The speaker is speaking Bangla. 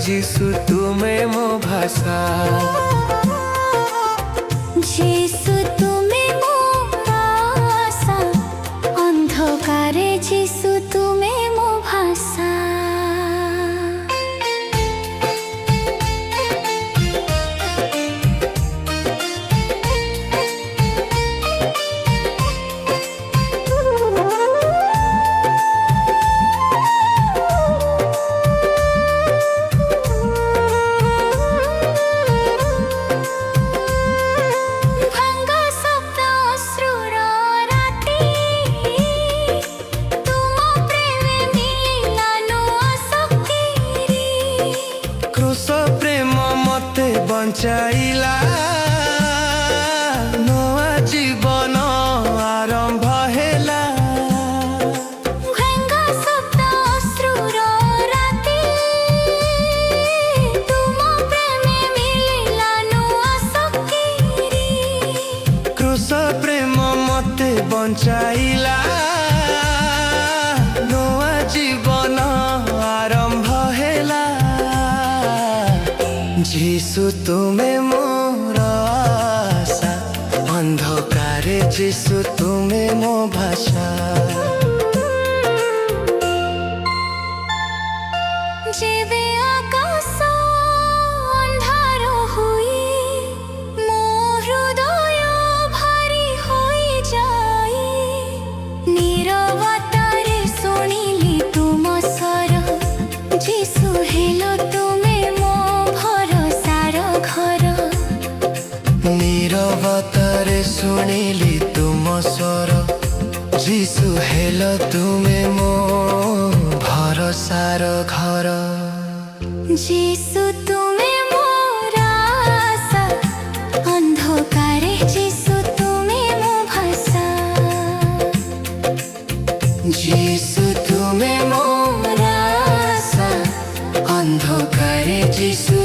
যিশু তুমি মো ভাষা। যিশু তুমি মোর আশা, অন্ধকারে যিশু তুমি মো ভাষা। କ୍ରୁଶ ପ୍ରେମ ମତେ ବଞ୍ଚାଇଲା, ନୂଆ ଜୀବନ ଆରମ୍ଭ ହେଲା। କ୍ରୁଶ ପ୍ରେମ ମତେ ବଞ୍ଚାଇଲା, ନୂଆ ଜୀବନ ଆରମ୍ଭ ହେଲା। যিশু তুমি মোর আশা, অন্ধকারে যিশু তুমি মো ভাষা। যেবে আকাশ অন্ধার হই, মো হৃদয় ভারী হই যাই। নীরবতারে শুনিলি তুম স্বর, যিশু হেলো তুমি মো ভরসার ঘর। নীরবতারে শুনিলি তুম স্বর, যিশু হেল তুমি মো ভরসার ঘর। যিশু তুমি মোর আশা, অন্ধকারে যিশু তুমি মো ভাষা। যিশু তুমি মোর আশা, অন্ধকারে যিশু